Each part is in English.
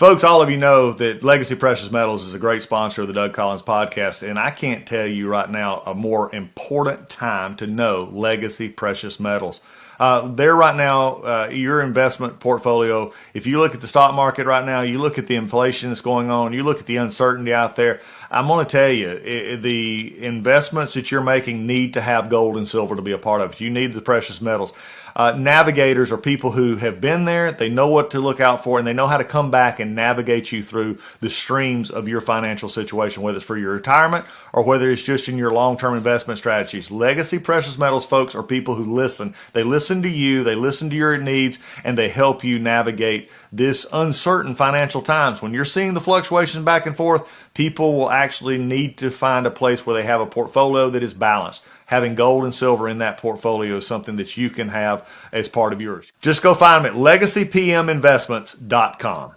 Folks, all of you know that Legacy Precious Metals is a great sponsor of the Doug Collins podcast, and I can't tell you right now a more important time to know Legacy Precious Metals. They're right now, your investment portfolio, if you look at the stock market right now, you look at the inflation that's going on, you look at the uncertainty out there, I'm going to tell you, the investments that you're making need to have gold and silver to be a part of it. You need the precious metals. Navigators are people who have been there, they know what to look out for, and they know how to come back and navigate you through the streams of your financial situation, whether it's for your retirement or whether it's just in your long-term investment strategies. Legacy Precious Metals folks are people who listen. They listen to you, they listen to your needs, and they help you navigate this uncertain financial times. When you're seeing the fluctuations back and forth, people will actually need to find a place where they have a portfolio that is balanced. Having gold and silver in that portfolio is something that you can have as part of yours. Just go find them at legacypminvestments.com.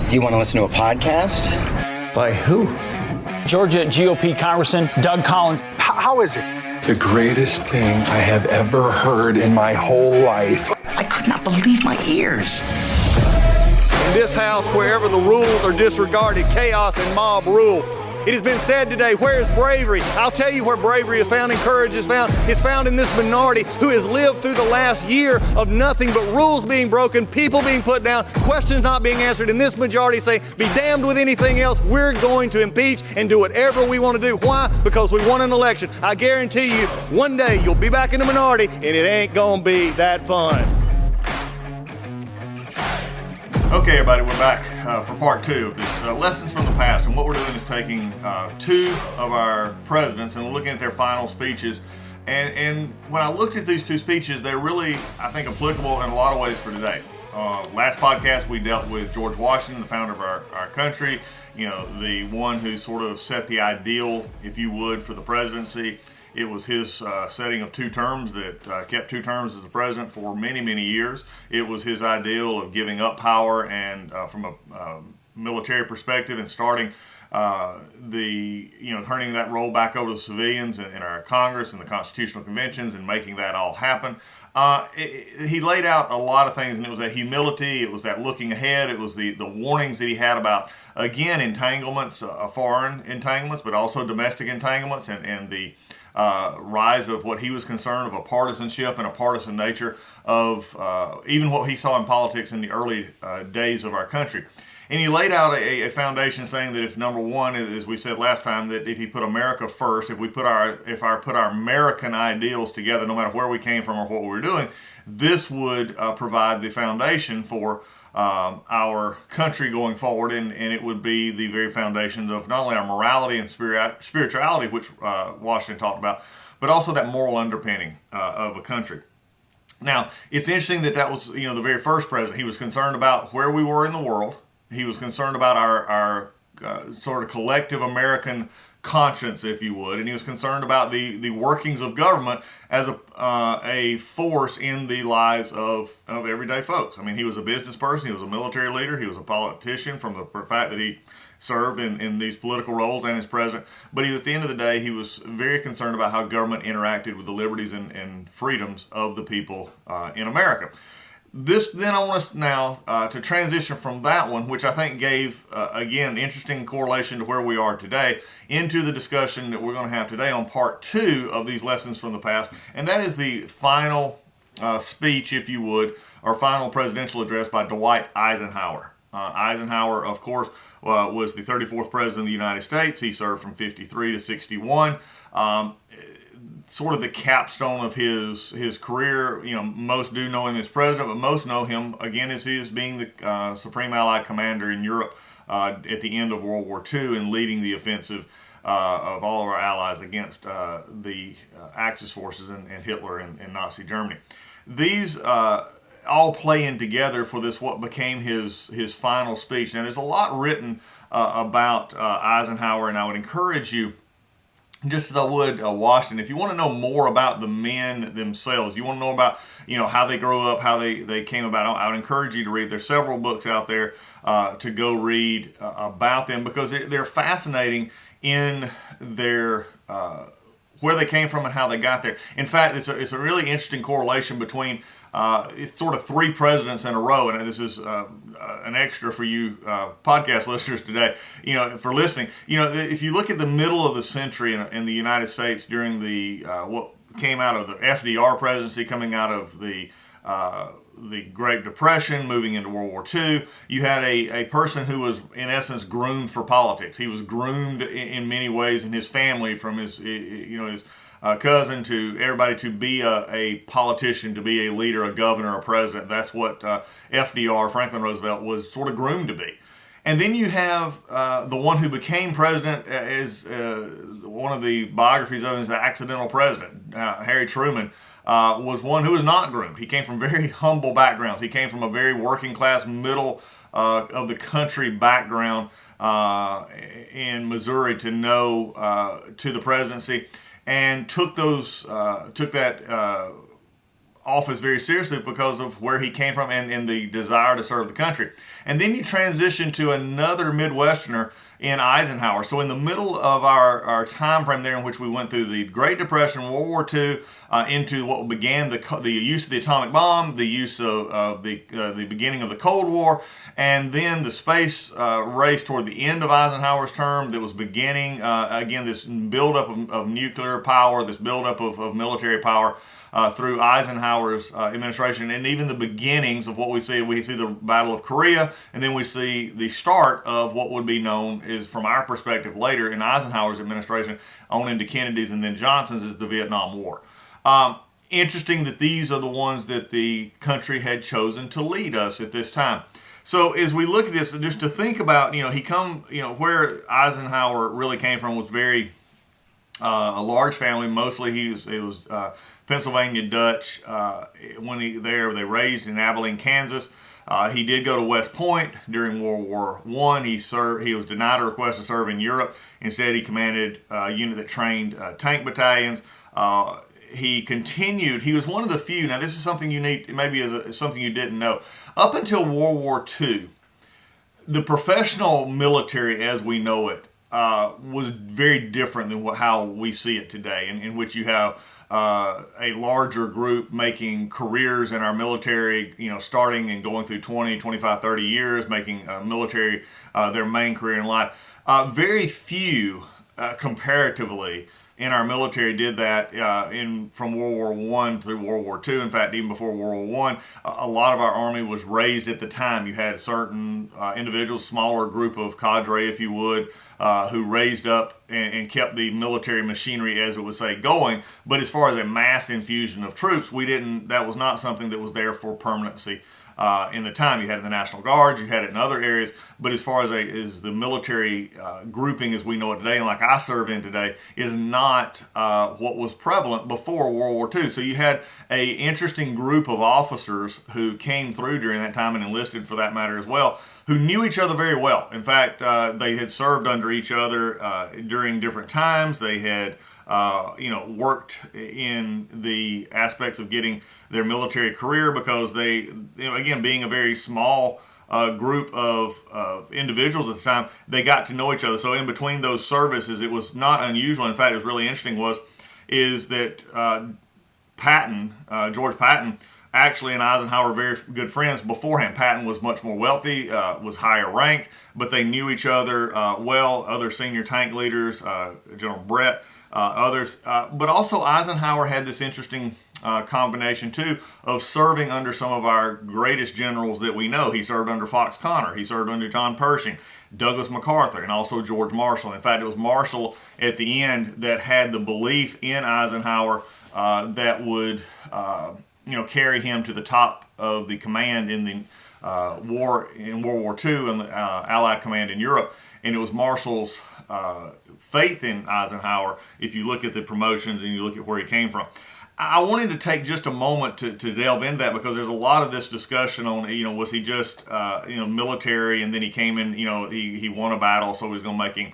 You want to listen to a podcast? By who? Georgia GOP Congressman Doug Collins. How is it? The greatest thing I have ever heard in my whole life. I could not believe my ears. In this house, wherever the rules are disregarded, chaos and mob rule. It has been said today, where is bravery? I'll tell you where bravery is found and courage is found. It's found in this minority who has lived through the last year of nothing but rules being broken, people being put down, questions not being answered, and this majority say, be damned with anything else. We're going to impeach and do whatever we want to do. Why? Because we won an election. I guarantee you, one day you'll be back in the minority and it ain't gonna be that fun. Okay, everybody, we're back for part two of this Lessons from the Past. And what we're doing is taking two of our presidents and looking at their final speeches. And when I looked at these two speeches, they're really, I think, applicable in a lot of ways for today. Last podcast, we dealt with George Washington, the founder of our country, you know, the one who sort of set the ideal, if you would, for the presidency. It was his setting of two terms that kept two terms as the president for many, many years. It was his ideal of giving up power and from a military perspective and starting turning that role back over to the civilians in our Congress and the constitutional conventions and making that all happen. He laid out a lot of things, and it was that humility, it was that looking ahead, it was the warnings that he had about, again, entanglements, foreign entanglements, but also domestic entanglements, and the rise of what he was concerned of a partisanship and a partisan nature of even what he saw in politics in the early days of our country. And he laid out a foundation saying that if number one, as we said last time, that if he put America first, if we put our American ideals together, no matter where we came from or what we were doing, this would provide the foundation for our country going forward, and it would be the very foundation of not only our morality and spirituality, which Washington talked about, but also that moral underpinning of a country. Now, it's interesting that was, the very first president. He was concerned about where we were in the world. He was concerned about our sort of collective American conscience, if you would, and he was concerned about the workings of government as a force in the lives of everyday folks. I mean, he was a business person, he was a military leader, he was a politician from the fact that he served in these political roles and as president, but at the end of the day, he was very concerned about how government interacted with the liberties and freedoms of the people in America. Then I want us now to transition from that one, which I think gave, again, interesting correlation to where we are today, into the discussion that we're going to have today on part two of these lessons from the past. And that is the final speech, if you would, or final presidential address by Dwight Eisenhower. Eisenhower, of course, was the 34th president of the United States. He served from 53 to 61. Sort of the capstone of his career. Most do know him as president, but most know him, again, as he is being the Supreme Allied Commander in Europe at the end of World War II and leading the offensive of all of our allies against the Axis forces and Hitler and Nazi Germany. These all play in together for this, what became his final speech. Now, there's a lot written about Eisenhower, and I would encourage you, just as I would Washington, if you want to know more about the men themselves, you want to know about how they grew up, how they came about, I would encourage you to read. There's several books out there to go read about them, because they're fascinating in their where they came from and how they got there. In fact, it's a really interesting correlation between it's sort of 3 presidents in a row, and this is an extra for you podcast listeners today, for listening. If you look at the middle of the century in the United States during the what came out of the FDR presidency, coming out of the Great Depression, moving into World War II, you had a person who was, in essence, groomed for politics. He was groomed in many ways in his family, from his cousin to everybody, to be a politician, to be a leader, a governor, a president. That's what FDR, Franklin Roosevelt, was sort of groomed to be. And then you have the one who became president, is one of the biographies of him is the accidental president, Harry Truman. Was one who was not groomed. He came from very humble backgrounds. He came from a very working class, middle of the country background in Missouri to the presidency, and took that office very seriously because of where he came from and the desire to serve the country. And then you transition to another Midwesterner in Eisenhower. So in the middle of our time frame there, in which we went through the Great Depression, World War II, into what began the use of the atomic bomb, the use of the beginning of the Cold War, and then the space race toward the end of Eisenhower's term that was beginning, again, this buildup of nuclear power, this buildup of military power through Eisenhower's administration, and even the beginnings of what we see. We see the Battle of Korea, and then we see the start of what would be known is, from our perspective later in Eisenhower's administration, on into Kennedy's and then Johnson's, is the Vietnam War. Interesting that these are the ones that the country had chosen to lead us at this time. So as we look at this, just to think about, where Eisenhower really came from was very a large family. Mostly it was Pennsylvania Dutch. They raised in Abilene, Kansas. He did go to West Point during World War I. He was denied a request to serve in Europe. Instead, he commanded a unit that trained tank battalions. He continued. He was one of the few. Now, this is something unique, maybe something you didn't know. Up until World War II, the professional military as we know it was very different than how we see it today, in which you have a larger group making careers in our military, starting and going through 20, 25, 30 years, making military their main career in life. Very few, comparatively, in our military did that from World War I through World War II. In fact, even before World War I, a lot of our Army was raised at the time. You had certain individuals, smaller group of cadre, if you would, who raised up and kept the military machinery, as it would say, going. But as far as a mass infusion of troops, that was not something that was there for permanency. In the time, you had it in the National Guard, you had it in other areas, but as far as the military grouping as we know it today, and like I serve in today, is not what was prevalent before World War II. So you had an interesting group of officers who came through during that time, and enlisted for that matter as well, who knew each other very well. In fact, they had served under each other during different times. They had worked in the aspects of getting their military career, because they, again, being a very small group of individuals at the time, they got to know each other. So in between those services, it was not unusual. In fact, it was really interesting is that George Patton, actually and Eisenhower were very good friends beforehand. Patton was much more wealthy, was higher ranked, but they knew each other well. Other senior tank leaders, General Brett, others. But also Eisenhower had this interesting combination too of serving under some of our greatest generals that we know. He served under Fox Connor, he served under John Pershing, Douglas MacArthur, and also George Marshall. In fact, it was Marshall at the end that had the belief in Eisenhower that would carry him to the top of the command in the war in World War II and the Allied command in Europe. And it was Marshall's faith in Eisenhower, if you look at the promotions and you look at where he came from. I wanted to take just a moment to delve into that, because there's a lot of this discussion on, was he just, military, and then he came in, he won a battle, so he was going to make him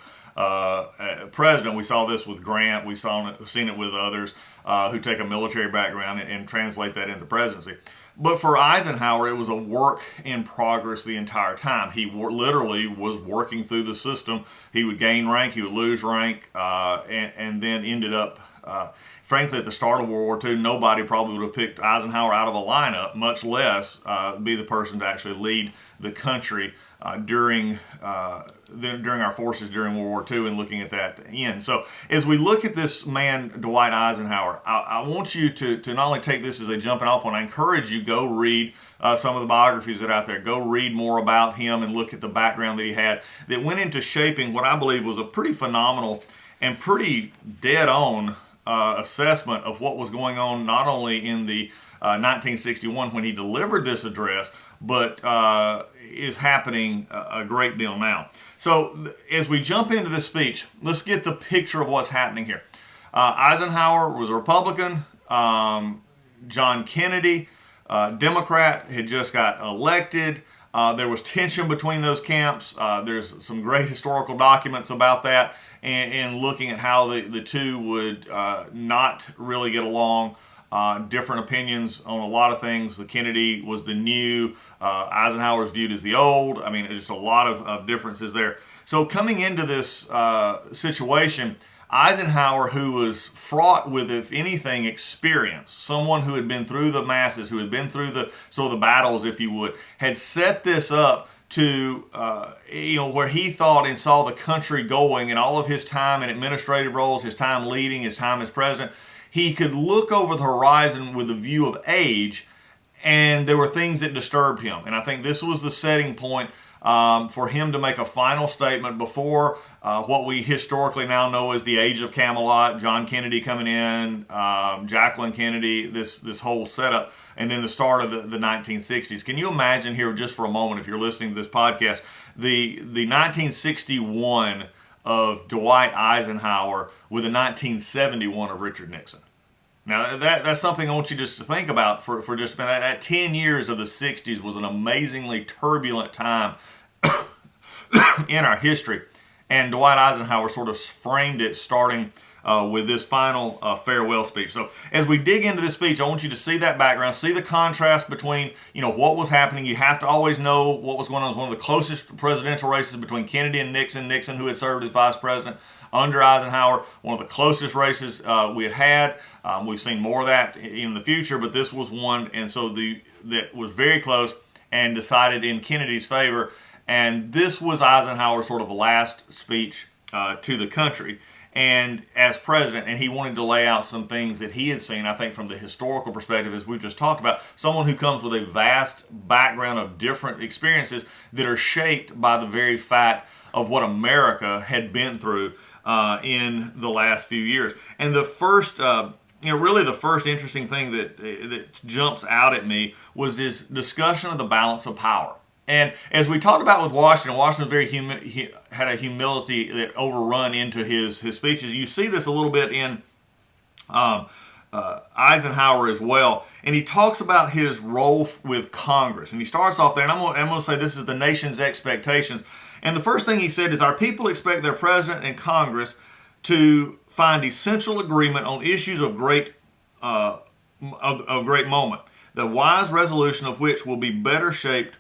president. We saw this with Grant. We've seen it with others who take a military background and translate that into presidency. But for Eisenhower, it was a work in progress the entire time. He literally was working through the system. He would gain rank, he would lose rank, and then ended up Frankly, at the start of World War II, nobody probably would have picked Eisenhower out of a lineup, much less be the person to actually lead the country during our forces during World War II and looking at that end. So as we look at this man, Dwight Eisenhower, I want you to not only take this as a jumping off point, I encourage you go read some of the biographies that are out there. Go read more about him and look at the background that he had that went into shaping what I believe was a pretty phenomenal and pretty dead-on assessment of what was going on not only in the 1961 when he delivered this address, but is happening a great deal now. So as we jump into this speech, let's get the picture of what's happening here. Eisenhower was a Republican. John Kennedy, Democrat, had just got elected. There was tension between those camps. There's some great historical documents about that and looking at how the two would not really get along. Different opinions on a lot of things. The Kennedy was the new, Eisenhower was viewed as the old. I mean, there's just a lot of differences there. So coming into this situation, Eisenhower, who was fraught with, if anything, experience, someone who had been through the masses, who had been through the battles, if you would, had set this up to, where he thought and saw the country going, and all of his time in administrative roles, his time leading, his time as president, he could look over the horizon with a view of age, and there were things that disturbed him. And I think this was the setting point for him to make a final statement before what we historically now know as the Age of Camelot, John Kennedy coming in, Jacqueline Kennedy, this whole setup, and then the start of the 1960s. Can you imagine here just for a moment, if you're listening to this podcast, the 1961 of Dwight Eisenhower with the 1971 of Richard Nixon? Now, that's something I want you just to think about for just a minute. That 10 years of the 60s was an amazingly turbulent time in our history. And Dwight Eisenhower sort of framed it starting with this final farewell speech. So as we dig into this speech, I want you to see that background, see the contrast between, what was happening. You have to always know what was going on. It was one of the closest presidential races between Kennedy and Nixon. Nixon, who had served as vice president under Eisenhower, one of the closest races we had. We've seen more of that in the future, but this was one, and so that was very close and decided in Kennedy's favor. And this was Eisenhower's sort of last speech to the country and as president, and he wanted to lay out some things that he had seen, I think, from the historical perspective, as we've just talked about, someone who comes with a vast background of different experiences that are shaped by the very fact of what America had been through in the last few years. And the first, really the first interesting thing that jumps out at me was this discussion of the balance of power. And as we talked about with Washington was had a humility that overrun into his speeches. You see this a little bit in Eisenhower as well. And he talks about his role with Congress. And he starts off there, and I'm going to say this is the nation's expectations. And the first thing he said is, our people expect their president and Congress to find essential agreement on issues of great moment, the wise resolution of which will be better shaped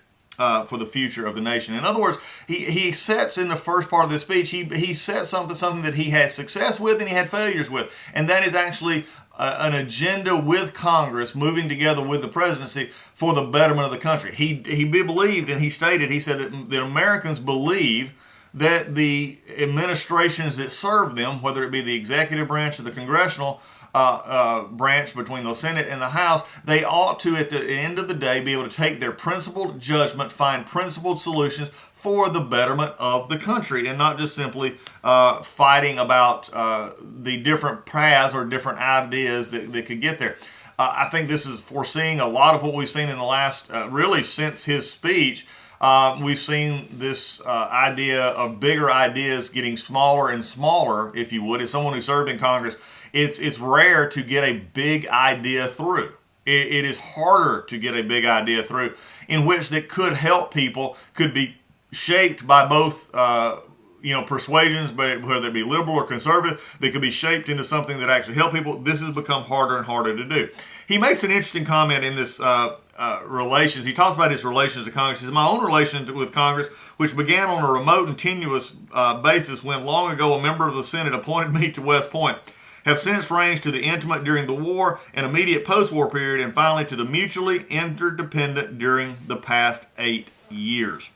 for the future of the nation. In other words, he sets in the first part of the speech, he sets something that he had success with and he had failures with, and that is actually an agenda with Congress moving together with the presidency for the betterment of the country. He believed, and he said that Americans believe that the administrations that serve them, whether it be the executive branch or the congressional branch between the Senate and the House, they ought to, at the end of the day, be able to take their principled judgment, find principled solutions for the betterment of the country, and not just simply fighting about the different paths or different ideas that could get there. I think this is foreseeing a lot of what we've seen in the last, really since his speech. We've seen this idea of bigger ideas getting smaller and smaller, if you would. As someone who served in Congress, it's rare to get a big idea through. It is harder to get a big idea through in which that could help people, could be shaped by both persuasions, whether it be liberal or conservative. They could be shaped into something that actually help people. This has become harder and harder to do. He makes an interesting comment in this relations. He talks about his relations to Congress. He says, my own relation with Congress, which began on a remote and tenuous basis when long ago a member of the Senate appointed me to West Point, have since ranged to the intimate during the war and immediate post-war period, and finally to the mutually interdependent during the past 8 years.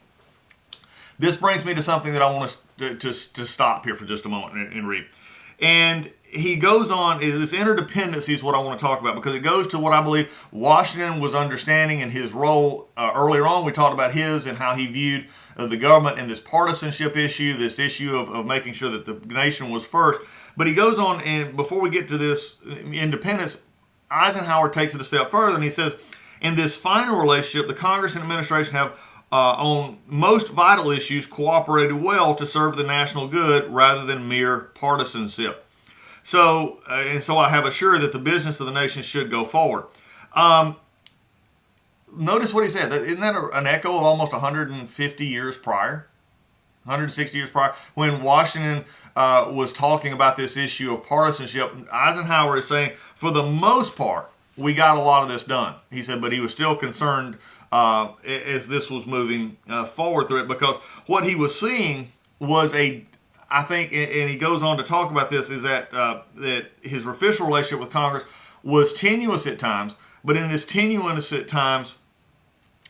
This brings me to something that I want to stop here for just a moment and read. And he goes on, this interdependency is what I want to talk about, because it goes to what I believe Washington was understanding in his role. Earlier on, we talked about his and how he viewed the government and this partisanship issue, this issue of making sure that the nation was first. But he goes on, and before we get to this independence, Eisenhower takes it a step further, and he says, in this final relationship, the Congress and administration have on most vital issues cooperated well to serve the national good rather than mere partisanship. So I have assured that the business of the nation should go forward. Notice what he said. Isn't that an echo of almost 150 years prior? 160 years prior, when Washington was talking about this issue of partisanship, Eisenhower is saying, for the most part, we got a lot of this done. He said, but he was still concerned as this was moving forward through it, because what he was seeing was I think, and he goes on to talk about this, is that his official relationship with Congress was tenuous at times, but in his tenuous at times,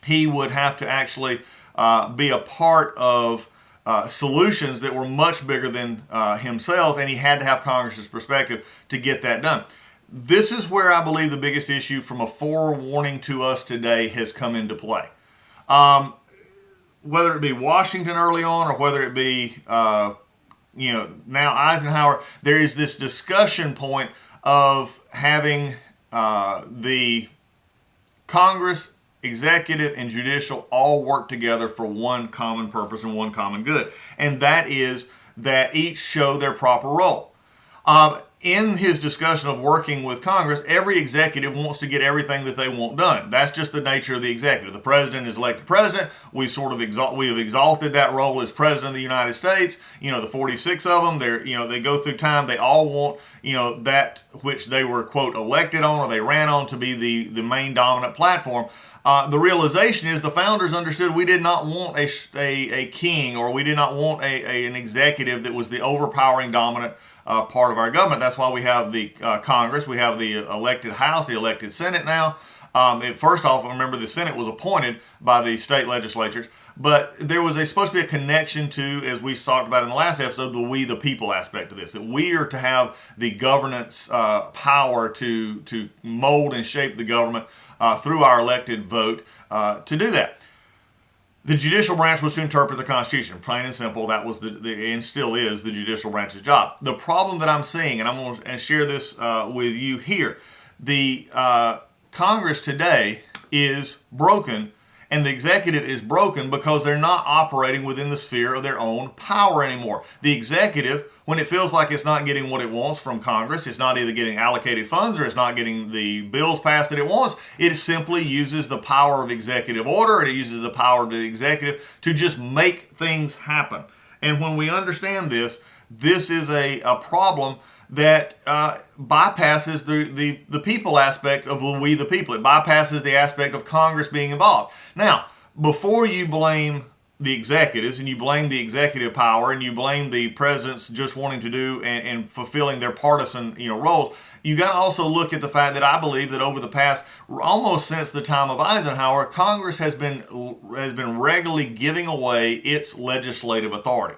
he would have to actually be a part of solutions that were much bigger than himself, and he had to have Congress's perspective to get that done. This is where I believe the biggest issue from a forewarning to us today has come into play. Whether it be Washington early on, or whether it be now Eisenhower, there is this discussion point of having the Congress, executive, and judicial all work together for one common purpose and one common good. And that is that each show their proper role. In his discussion of working with Congress, every executive wants to get everything that they want done. That's just the nature of the executive. The president is elected president. We have exalted that role as president of the United States. The 46 of them, they go through time. They all want, that which they were, quote, elected on or they ran on to be the main dominant platform. The realization is the founders understood we did not want a king, or we did not want an executive that was the overpowering dominant part of our government. That's why we have the Congress, we have the elected House, the elected Senate now. First off, remember the Senate was appointed by the state legislatures, but there was supposed to be a connection to, as we talked about in the last episode, the we the people aspect of this, that we are to have the governance power to mold and shape the government through our elected vote to do that. The judicial branch was to interpret the Constitution. Plain and simple, that was and still is the judicial branch's job. The problem that I'm seeing, and I'm going to share this with you here, the Congress today is broken, and the executive is broken because they're not operating within the sphere of their own power anymore. The executive, when it feels like it's not getting what it wants from Congress, it's not either getting allocated funds or it's not getting the bills passed that it wants, it simply uses the power of executive order, and it uses the power of the executive to just make things happen. And when we understand this is a problem that bypasses the people aspect of we the people. It bypasses the aspect of Congress being involved. Now, before you blame the executives and you blame the executive power and you blame the presidents just wanting to do and fulfilling their partisan roles, you got to also look at the fact that I believe that over the past, almost since the time of Eisenhower, Congress has been regularly giving away its legislative authority.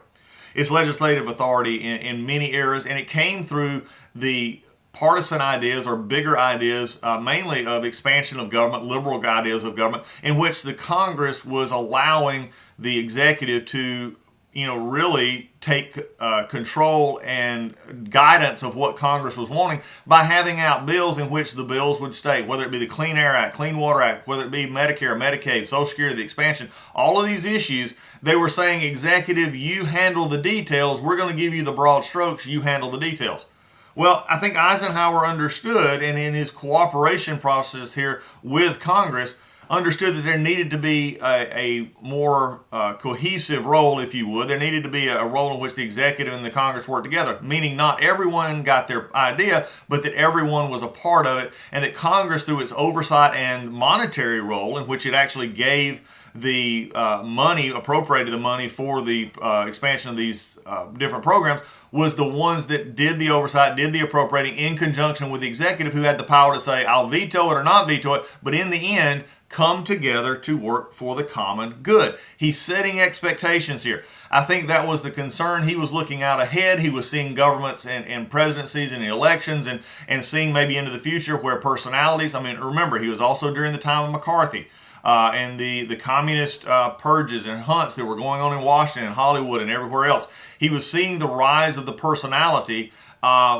Its legislative authority in many areas, and it came through the partisan ideas or bigger ideas, mainly of expansion of government, liberal ideas of government, in which the Congress was allowing the executive to, really take control and guidance of what Congress was wanting by having out bills in which the bills would state, whether it be the Clean Air Act, Clean Water Act, whether it be Medicare, Medicaid, Social Security, the expansion, all of these issues, they were saying, executive, you handle the details, we're going to give you the broad strokes, you handle the details. Well, I think Eisenhower understood, and in his cooperation process here with Congress, understood that there needed to be a more cohesive role, if you would. There needed to be a role in which the executive and the Congress worked together, meaning not everyone got their idea, but that everyone was a part of it, and that Congress, through its oversight and monetary role, in which it actually gave the money, appropriated the money for the expansion of these different programs, was the ones that did the oversight, did the appropriating in conjunction with the executive, who had the power to say, I'll veto it or not veto it, but in the end, come together to work for the common good. He's setting expectations here. I think that was the concern. He was looking out ahead. He was seeing governments and presidencies and elections and seeing maybe into the future where personalities, I mean, remember, he was also during the time of McCarthy. And the communist purges and hunts that were going on in Washington and Hollywood and everywhere else. He was seeing the rise of the personality,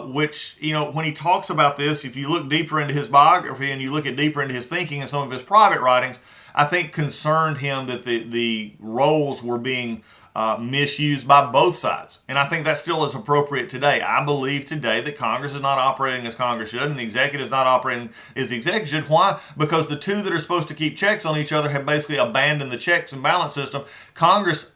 which, when he talks about this, if you look deeper into his biography and you look at deeper into his thinking and some of his private writings, I think concerned him that the roles were being misused by both sides. And I think that still is appropriate today. I believe today that Congress is not operating as Congress should, and the executive is not operating as the executive should. Why? Because the two that are supposed to keep checks on each other have basically abandoned the checks and balance system. Congress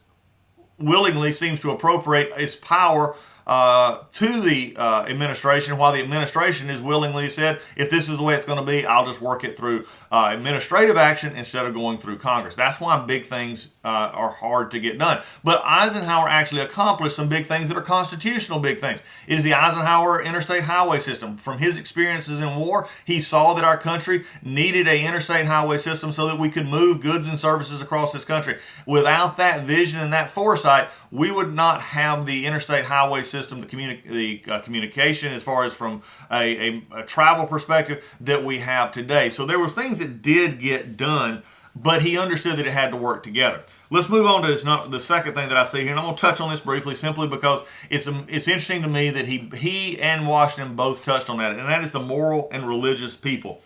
willingly seems to appropriate its power to the administration, while the administration has willingly said, if this is the way it's going to be, I'll just work it through administrative action instead of going through Congress. That's why big things are hard to get done. But Eisenhower actually accomplished some big things that are constitutional big things. It is the Eisenhower interstate highway system. From his experiences in war, he saw that our country needed an interstate highway system so that we could move goods and services across this country. Without that vision and that foresight, we would not have the interstate highway system, the communication as far as from a travel perspective that we have today. So there was things that did get done, but he understood that it had to work together. Let's move on to the second thing that I see here, and I'm going to touch on this briefly simply because it's interesting to me that he and Washington both touched on that, and that is the moral and religious people.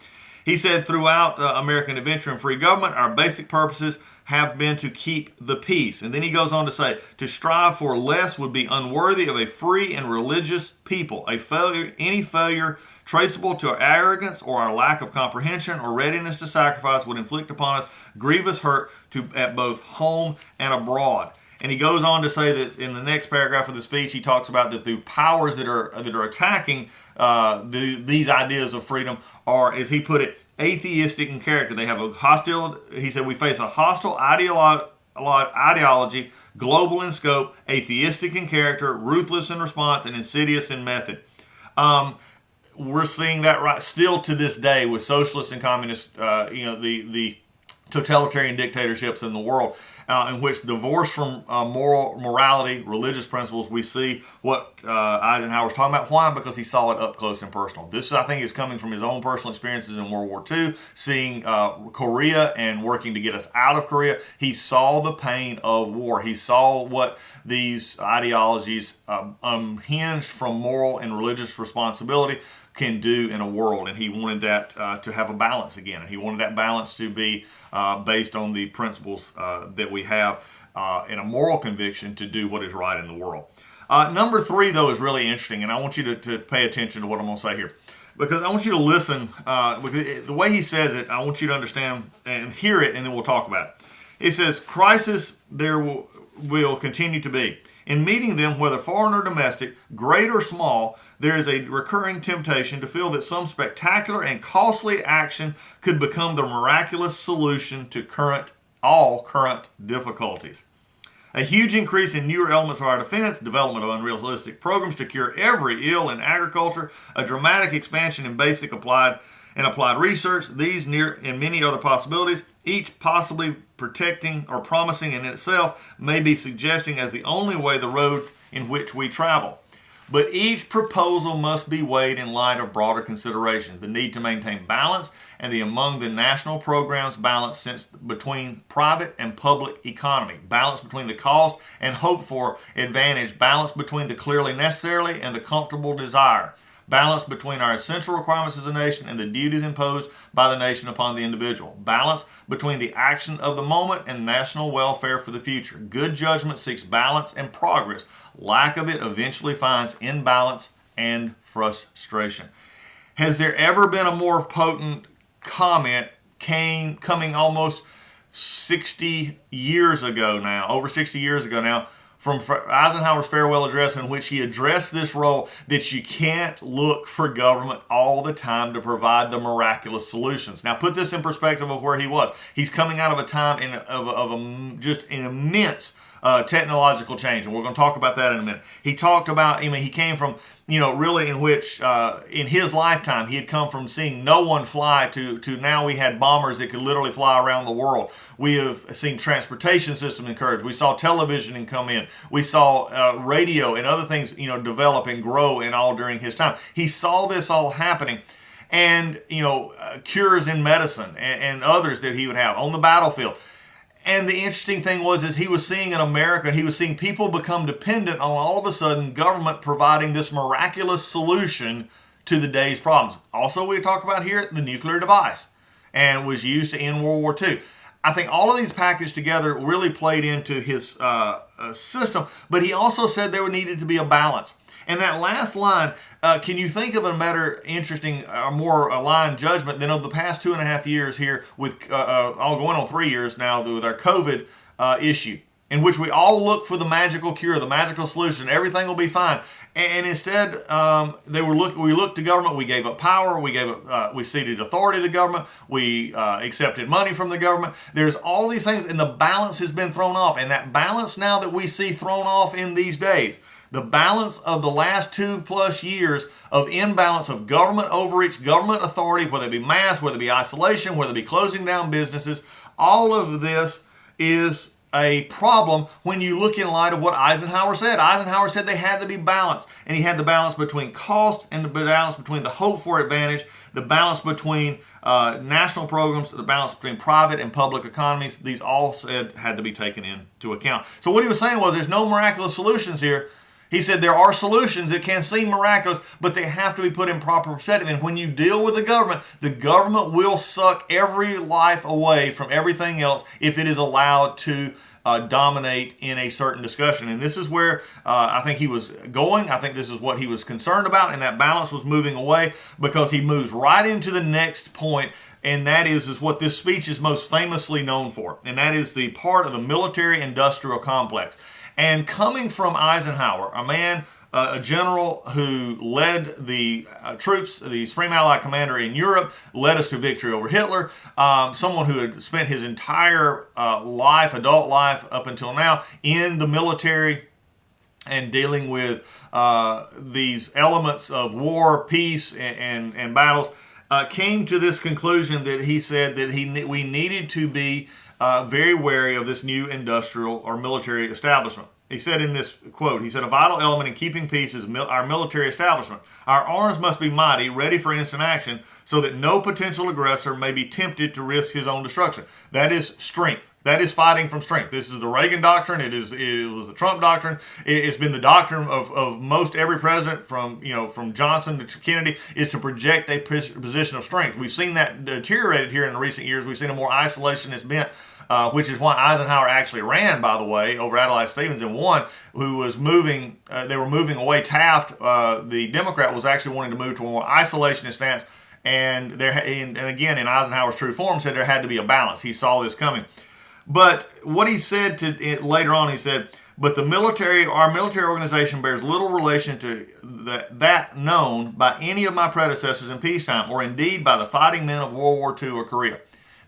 He said, throughout American adventure and free government, our basic purposes have been to keep the peace. And then he goes on to say, to strive for less would be unworthy of a free and religious people. Any failure traceable to our arrogance or our lack of comprehension or readiness to sacrifice would inflict upon us grievous hurt at both home and abroad. And he goes on to say that in the next paragraph of the speech, he talks about that the powers that are attacking these ideas of freedom are, as he put it, atheistic in character. They have a hostile, he said, we face a hostile ideology, global in scope, atheistic in character, ruthless in response, and insidious in method. We're seeing that right still to this day with socialist and communist, the totalitarian dictatorships in the world, in which divorced from morality, religious principles, we see what Eisenhower was talking about. Why? Because he saw it up close and personal. This, I think, is coming from his own personal experiences in World War II, seeing Korea and working to get us out of Korea. He saw the pain of war. He saw what these ideologies unhinged from moral and religious responsibility can do in a world, and he wanted that to have a balance again, and he wanted that balance to be based on the principles that we have and a moral conviction to do what is right in the world. Number 3, though, is really interesting, and I want you to pay attention to what I'm going to say here, because I want you to listen. Because the way he says it, I want you to understand and hear it, and then we'll talk about it. It says, crisis there will continue to be. In meeting them, whether foreign or domestic, great or small, there is a recurring temptation to feel that some spectacular and costly action could become the miraculous solution to all current difficulties. A huge increase in newer elements of our defense, development of unrealistic programs to cure every ill in agriculture, a dramatic expansion in basic applied research, these near and many other possibilities, each possibly protecting or promising in itself, may be suggesting as the only way the road in which we travel. But each proposal must be weighed in light of broader consideration, the need to maintain balance and among the national programs balance between private and public economy, balance between the cost and hope for advantage, balance between the clearly necessary and the comfortable desire, balance between our essential requirements as a nation and the duties imposed by the nation upon the individual, balance between the action of the moment and national welfare for the future. Good judgment seeks balance and progress. Lack of it eventually finds imbalance and frustration. Has there ever been a more potent comment coming almost 60 years ago now, over 60 years ago now, from Eisenhower's farewell address, in which he addressed this role that you can't look for government all the time to provide the miraculous solutions. Now, put this in perspective of where he was. He's coming out of a time of just an immense technological change, and we're going to talk about that in a minute. He talked about, he came from, really in which, in his lifetime, he had come from seeing no one fly to now we had bombers that could literally fly around the world. We have seen transportation systems encouraged. We saw television come in. We saw radio and other things, develop and grow, and all during his time. He saw this all happening. And, cures in medicine and others that he would have on the battlefield. And the interesting thing is he was seeing in America, he was seeing people become dependent on all of a sudden government providing this miraculous solution to the day's problems. Also, we talk about here the nuclear device, and was used to end World War II. I think all of these packaged together really played into his system, but he also said there needed to be a balance. And that last line, can you think of a better, interesting, more aligned judgment than of the past 2.5 years here with, all going on 3 years now with our COVID issue, in which we all look for the magical cure, the magical solution, everything will be fine. And instead, we looked to government. We gave up power. We ceded authority to government. We accepted money from the government. There's all these things, and the balance has been thrown off. And that balance now that we see thrown off in these days, the balance of the last 2+ years of imbalance of government overreach, government authority, whether it be mass, whether it be isolation, whether it be closing down businesses, all of this is a problem when you look in light of what Eisenhower said. Eisenhower said they had to be balanced, and he had the balance between cost and the balance between the hope for advantage, the balance between national programs, the balance between private and public economies. These all said had to be taken into account. So what he was saying was there's no miraculous solutions here. He said there are solutions that can seem miraculous, but they have to be put in proper perspective. And when you deal with the government will suck every life away from everything else if it is allowed to dominate in a certain discussion. And this is where I think he was going. I think this is what he was concerned about, and that balance was moving away, because he moves right into the next point. And that is what this speech is most famously known for. And that is the part of the military-industrial complex. And coming from Eisenhower, a man, a general who led the troops, the Supreme Allied Commander in Europe, led us to victory over Hitler, someone who had spent his entire adult life up until now, in the military and dealing with these elements of war, peace, and battles, came to this conclusion that he said that we needed to be very wary of this new industrial or military establishment. He said in this quote, he said, "A vital element in keeping peace is our military establishment. Our arms must be mighty, ready for instant action, so that no potential aggressor may be tempted to risk his own destruction." That is strength. That is fighting from strength. This is the Reagan doctrine. It was the Trump doctrine. It's been the doctrine of most every president, from Johnson to Kennedy, is to project a position of strength. We've seen that deteriorated here in the recent years. We've seen a more isolationist bent, which is why Eisenhower actually ran, by the way, over Adlai Stevens and won, who was moving, they were moving away. Taft, the Democrat, was actually wanting to move to a more isolationist stance. And again, in Eisenhower's true form, said there had to be a balance. He saw this coming. But what he said later on, he said, "But our military organization bears little relation to that known by any of my predecessors in peacetime, or indeed by the fighting men of World War II or Korea."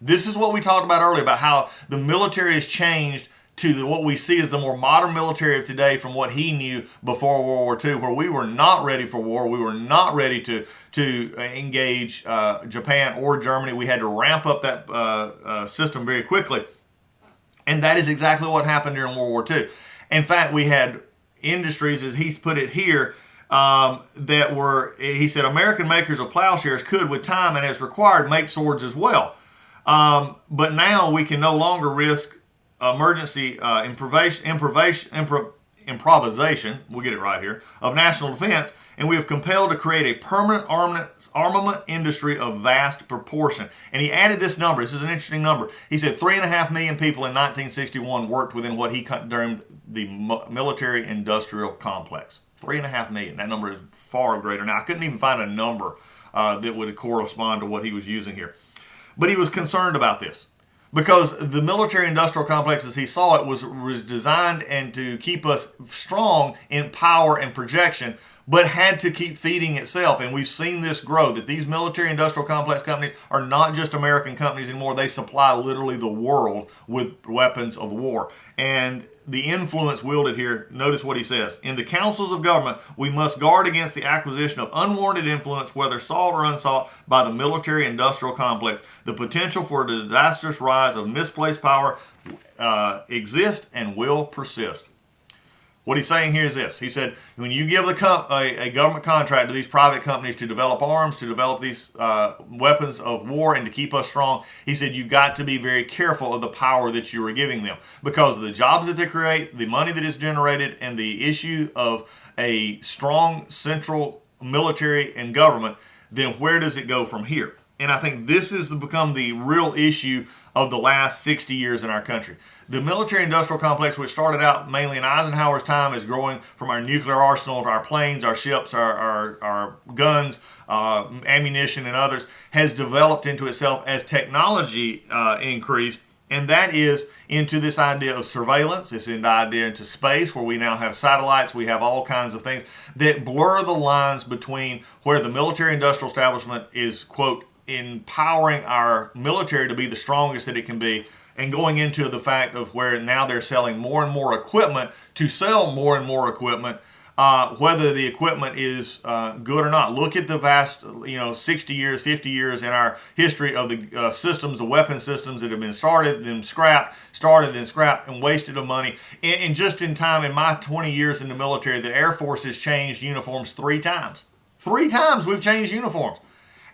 This is what we talked about earlier, about how the military has changed to what we see as the more modern military of today from what he knew before World War II, where we were not ready for war. We were not ready to engage Japan or Germany. We had to ramp up that system very quickly. And that is exactly what happened during World War II. In fact, we had industries, as he's put it here, that were, he said, American makers of plowshares could, with time and as required, make swords as well. But now we can no longer risk emergency improvisation, we'll get it right here, of national defense, and we have compelled to create a permanent armament industry of vast proportion. And he added this number. This is an interesting number. He said 3.5 million people in 1961 worked within what he termed the military-industrial complex. 3.5 million. That number is far greater. Now, I couldn't even find a number that would correspond to what he was using here. But he was concerned about this. Because the military-industrial complex, as he saw it, was designed and to keep us strong in power and projection, but had to keep feeding itself. And we've seen this grow, that these military-industrial complex companies are not just American companies anymore. They supply literally the world with weapons of war. And the influence wielded here, notice what he says. In the councils of government, we must guard against the acquisition of unwarranted influence, whether sought or unsought, by the military-industrial complex. The potential for a disastrous rise of misplaced power exists and will persist. What he's saying here is this. He said, when you give a government contract to these private companies to develop arms, to develop these weapons of war, and to keep us strong, he said, you've got to be very careful of the power that you are giving them, because of the jobs that they create, the money that is generated, and the issue of a strong central military and government. Then where does it go from here? And I think this has become the real issue of the last 60 years in our country. The military-industrial complex, which started out mainly in Eisenhower's time, is growing from our nuclear arsenal to our planes, our ships, our guns, ammunition, and others, has developed into itself as technology increased. And that is into this idea of surveillance. It's in the idea into space, where we now have satellites. We have all kinds of things that blur the lines between where the military-industrial establishment is, quote, empowering our military to be the strongest that it can be, and going into the fact of where now they're selling more and more equipment to sell more and more equipment, whether the equipment is good or not. Look at the vast, 60 years, 50 years in our history of the systems, the weapon systems that have been started, then scrapped, and wasted of money. And just in time, in my 20 years in the military, the Air Force has changed uniforms 3 times. 3 times we've changed uniforms.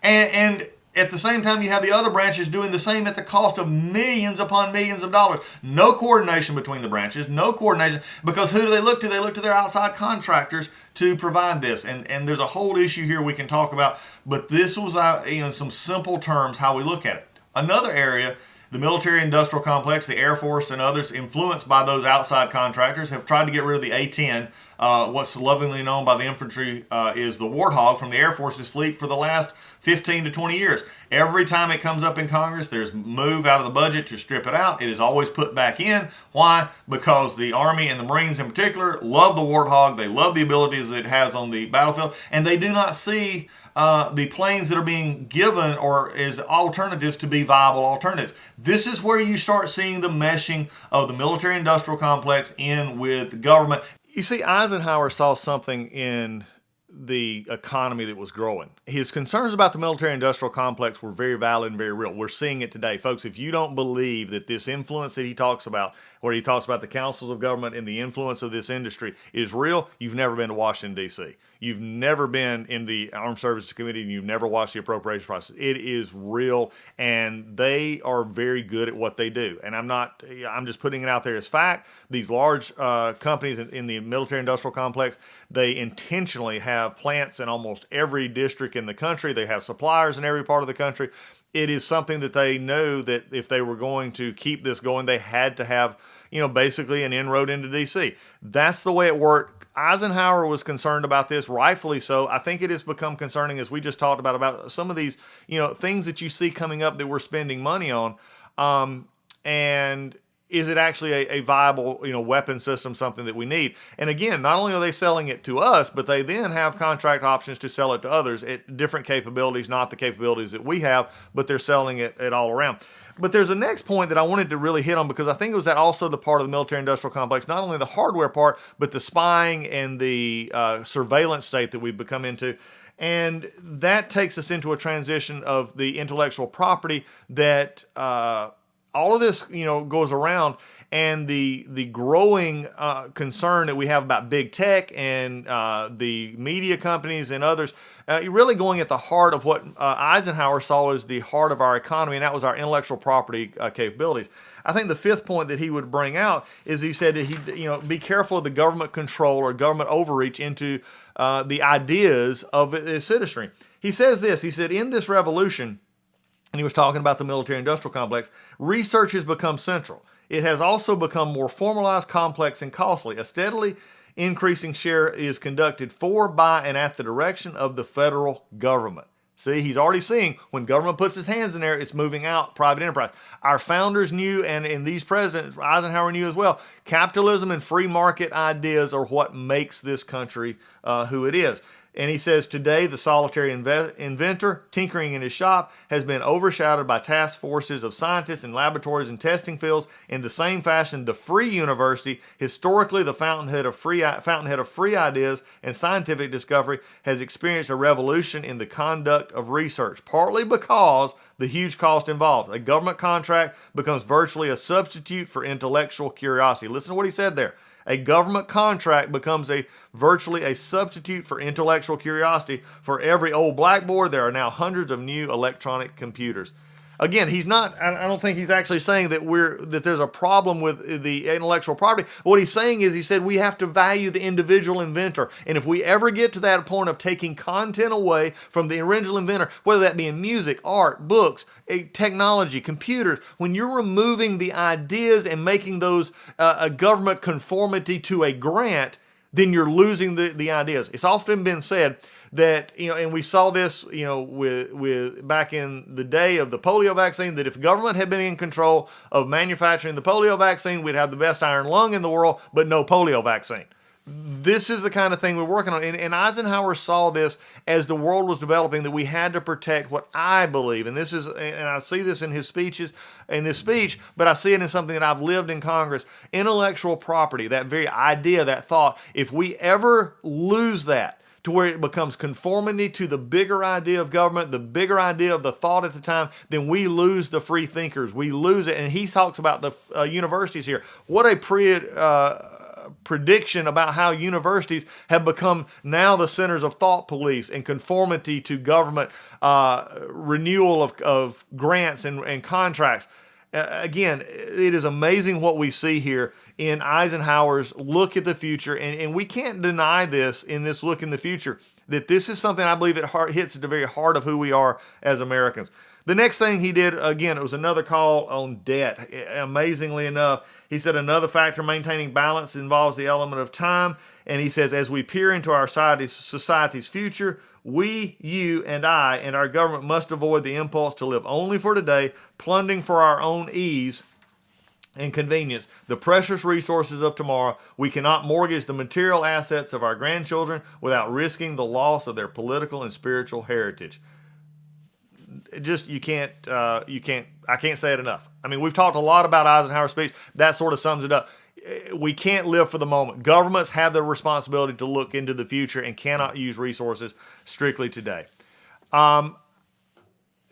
And at the same time, you have the other branches doing the same at the cost of millions upon millions of dollars. No coordination between the branches, no coordination, because who do they look to? They look to their outside contractors to provide this. And there's a whole issue here we can talk about, but this was in some simple terms how we look at it. Another area, the military-industrial complex, the Air Force, and others influenced by those outside contractors have tried to get rid of the A-10. What's lovingly known by the infantry is the Warthog from the Air Force's fleet for the last 15 to 20 years. Every time it comes up in Congress, there's move out of the budget to strip it out. It is always put back in. Why? Because the Army and the Marines in particular love the Warthog. They love the abilities that it has on the battlefield, and they do not see the planes that are being given or as alternatives to be viable alternatives. This is where you start seeing the meshing of the military-industrial complex in with government. You see, Eisenhower saw something in the economy that was growing. His concerns about the military-industrial complex were very valid and very real. We're seeing it today. Folks, if you don't believe that this influence that he talks about, where he talks about the councils of government and the influence of this industry is real, you've never been to Washington, D.C. You've never been in the Armed Services Committee, and you've never watched the appropriation process. It is real, and they are very good at what they do. And I'm just putting it out there as fact. These large companies in the military-industrial complex, they intentionally have plants in almost every district in the country. They have suppliers in every part of the country. It is something that they know that if they were going to keep this going, they had to have, basically an inroad into D.C. That's the way it worked. Eisenhower was concerned about this, rightfully so. I think it has become concerning, as we just talked about some of these, things that you see coming up that we're spending money on. And is it actually a viable, weapon system, something that we need? And again, not only are they selling it to us, but they then have contract options to sell it to others at different capabilities, not the capabilities that we have, but they're selling it all around. But there's a next point that I wanted to really hit on, because I think it was that also the part of the military-industrial complex, not only the hardware part, but the spying and the surveillance state that we've become into. And that takes us into a transition of the intellectual property that all of this, goes around, and the growing concern that we have about big tech and the media companies and others, really going at the heart of what Eisenhower saw as the heart of our economy, and that was our intellectual property capabilities. I think the fifth point that he would bring out is he said that he, be careful of the government control or government overreach into the ideas of his citizenry. He says this. He said, in this revolution, and he was talking about the military-industrial complex, research has become central. It has also become more formalized, complex, and costly. A steadily increasing share is conducted for, by, and at the direction of the federal government. See, he's already seeing when government puts its hands in there, it's moving out private enterprise. Our founders knew, and these presidents, Eisenhower knew as well, capitalism and free market ideas are what makes this country who it is. And he says, today, the solitary inventor tinkering in his shop has been overshadowed by task forces of scientists and laboratories and testing fields. In the same fashion, the free university, historically the fountainhead of free ideas and scientific discovery, has experienced a revolution in the conduct of research, partly because the huge cost involved. A government contract becomes virtually a substitute for intellectual curiosity. Listen to what he said there. A government contract becomes virtually a substitute for intellectual curiosity. For every old blackboard, there are now hundreds of new electronic computers. Again, I don't think he's actually saying that there's a problem with the intellectual property. What he's saying is, he said we have to value the individual inventor. And if we ever get to that point of taking content away from the original inventor, whether that be in music, art, books, technology, computers, when you're removing the ideas and making those a government conformity to a grant, then you're losing the ideas. It's often been said that, and we saw this, with back in the day of the polio vaccine, that if government had been in control of manufacturing the polio vaccine, we'd have the best iron lung in the world, but no polio vaccine. This is the kind of thing we're working on. And Eisenhower saw this as the world was developing, that we had to protect what I believe. And I see this in his speeches, in this speech, but I see it in something that I've lived in Congress. Intellectual property, that very idea, that thought, if we ever lose that, to where it becomes conformity to the bigger idea of government, the bigger idea of the thought at the time, then we lose the free thinkers. We lose it. And he talks about the universities here. What a prediction about how universities have become now the centers of thought police and conformity to government, renewal of grants and contracts. Again, it is amazing what we see here in Eisenhower's look at the future, and we can't deny this in this look in the future, that this is something I believe it hits at the very heart of who we are as Americans. The next thing he did, again, it was another call on debt. Amazingly enough, he said another factor maintaining balance involves the element of time, and he says as we peer into our society's future, we, you, and I, and our government must avoid the impulse to live only for today, plundering for our own ease and convenience the precious resources of tomorrow. We cannot mortgage the material assets of our grandchildren without risking the loss of their political and spiritual heritage. I can't say it enough. I mean, we've talked a lot about Eisenhower's speech. That sort of sums it up. We can't live for the moment. Governments have the responsibility to look into the future and cannot use resources strictly today.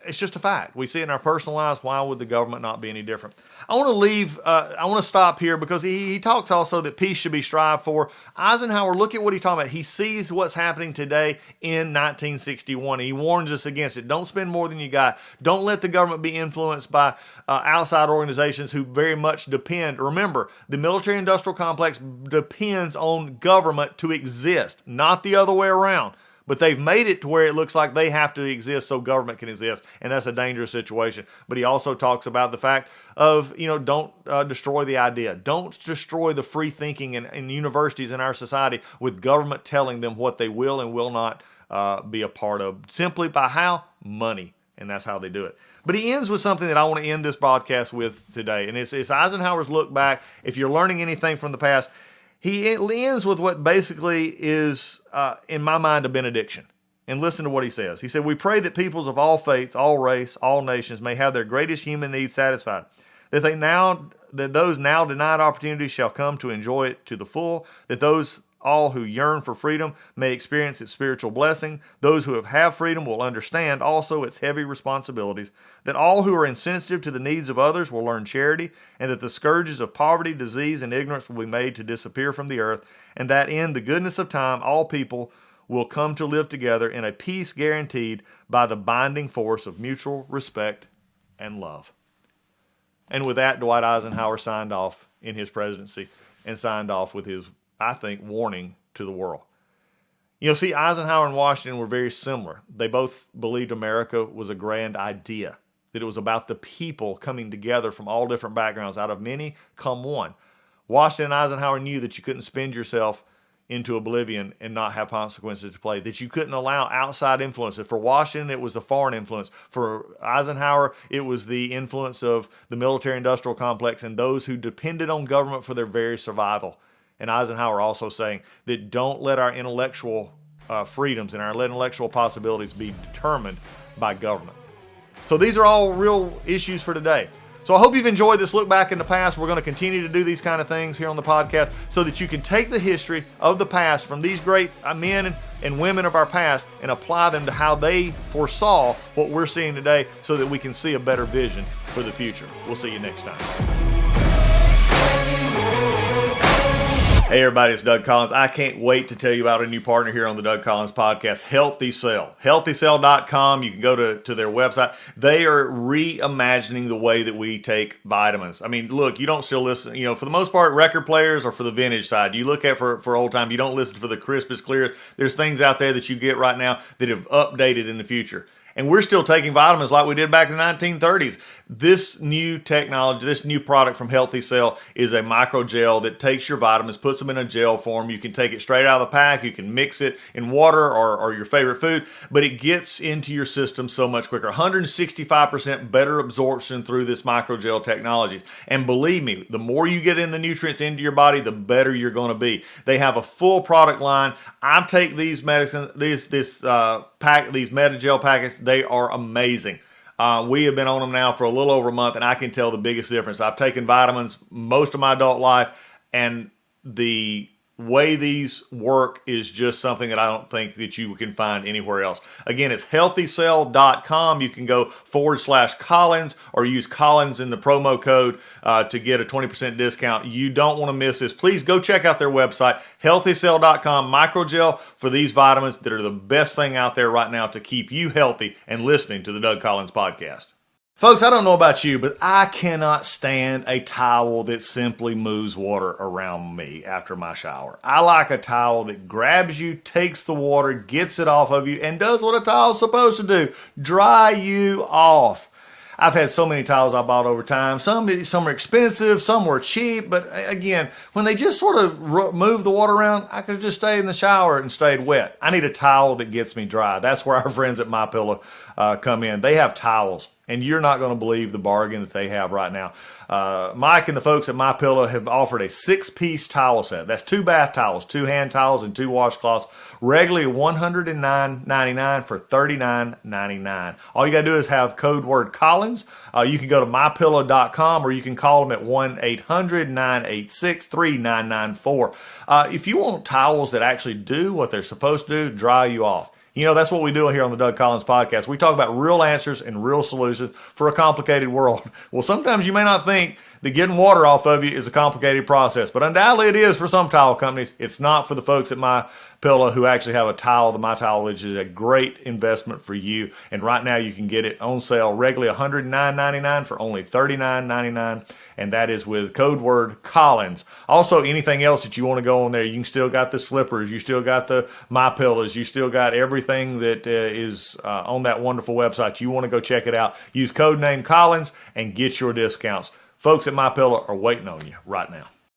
It's just a fact. We see it in our personal lives. Why would the government not be any different? I want to stop here because he talks also that peace should be strived for. Eisenhower, look at what he's talking about. He sees what's happening today in 1961. He warns us against it. Don't spend more than you got. Don't let the government be influenced by outside organizations who very much depend. Remember, the military-industrial complex depends on government to exist, not the other way around. But they've made it to where it looks like they have to exist so government can exist, and that's a dangerous situation. But he also talks about the fact of, don't destroy the idea. Don't destroy the free thinking in universities in our society with government telling them what they will and will not be a part of, simply by how? Money. And that's how they do it. But he ends with something that I want to end this broadcast with today, and it's Eisenhower's look back. If you're learning anything from the past, he ends with what basically is, in my mind, a benediction. And listen to what he says. He said, we pray that peoples of all faiths, all race, all nations may have their greatest human needs satisfied, that those now denied opportunities shall come to enjoy it to the full, that those all who yearn for freedom may experience its spiritual blessing. Those who have freedom will understand also its heavy responsibilities, that all who are insensitive to the needs of others will learn charity, and that the scourges of poverty, disease, and ignorance will be made to disappear from the earth, and that in the goodness of time all people will come to live together in a peace guaranteed by the binding force of mutual respect and love. And with that, Dwight Eisenhower signed off in his presidency and signed off with his, I think, warning to the world. See, Eisenhower and Washington were very similar. They both believed America was a grand idea, that it was about the people coming together from all different backgrounds. Out of many, come one. Washington and Eisenhower knew that you couldn't spend yourself, into oblivion and not have consequences to play, that you couldn't allow outside influences. For Washington, it was the foreign influence. For Eisenhower, it was the influence of the military-industrial complex and those who depended on government for their very survival. And Eisenhower also saying that don't let our intellectual freedoms and our intellectual possibilities be determined by government. So these are all real issues for today. So I hope you've enjoyed this look back in the past. We're going to continue to do these kind of things here on the podcast so that you can take the history of the past from these great men and women of our past and apply them to how they foresaw what we're seeing today so that we can see a better vision for the future. We'll see you next time. Hey everybody, it's Doug Collins. I can't wait to tell you about a new partner here on the Doug Collins podcast, Healthy Cell. HealthyCell.com, you can go to their website. They are reimagining the way that we take vitamins. I mean, look, you don't still listen, for the most part, record players are for the vintage side. You look at for old time, you don't listen for the crispest, clearest. There's things out there that you get right now that have updated in the future. And we're still taking vitamins like we did back in the 1930s. This new technology, this new product from Healthy Cell is a microgel that takes your vitamins, puts them in a gel form. You can take it straight out of the pack. You can mix it in water or your favorite food, but it gets into your system so much quicker. 165% better absorption through this microgel technology. And believe me, the more you get in the nutrients into your body, the better you're going to be. They have a full product line. I take these medicine, these Metagel packets. They are amazing. We have been on them now for a little over a month, and I can tell the biggest difference. I've taken vitamins most of my adult life, and the way these work is just something that I don't think that you can find anywhere else. Again, it's healthycell.com. You can go /Collins or use Collins in the promo code to get a 20% discount. You don't want to miss this. Please go check out their website, healthycell.com. Microgel for these vitamins that are the best thing out there right now to keep you healthy and listening to the Doug Collins podcast. Folks, I don't know about you, but I cannot stand a towel that simply moves water around me after my shower. I like a towel that grabs you, takes the water, gets it off of you, and does what a towel's supposed to do, dry you off. I've had so many towels I bought over time. Some are expensive, some were cheap, but again, when they just sort of move the water around, I could just stay in the shower and stayed wet. I need a towel that gets me dry. That's where our friends at MyPillow come in. They have towels, and you're not going to believe the bargain that they have right now. Mike and the folks at MyPillow have offered a 6-piece towel set. That's 2 bath towels, 2 hand towels, and 2 washcloths. Regularly $109.99 for $39.99. All you got to do is have code word Collins. You can go to mypillow.com or you can call them at 1-800-986-3994. If you want towels that actually do what they're supposed to do, dry you off. That's what we do here on the Doug Collins podcast. We talk about real answers and real solutions for a complicated world. Well, sometimes you may not think that getting water off of you is a complicated process, but undoubtedly it is for some towel companies. It's not for the folks at MyPillow who actually have a towel, the MyTowel, which is a great investment for you. And right now you can get it on sale regularly $109.99 for only $39.99. And that is with code word Collins. Also, anything else that you want to go on there, you can still got the slippers, you still got the MyPillows, you still got everything that is on that wonderful website. You want to go check it out. Use code name Collins and get your discounts. Folks at MyPillow are waiting on you right now.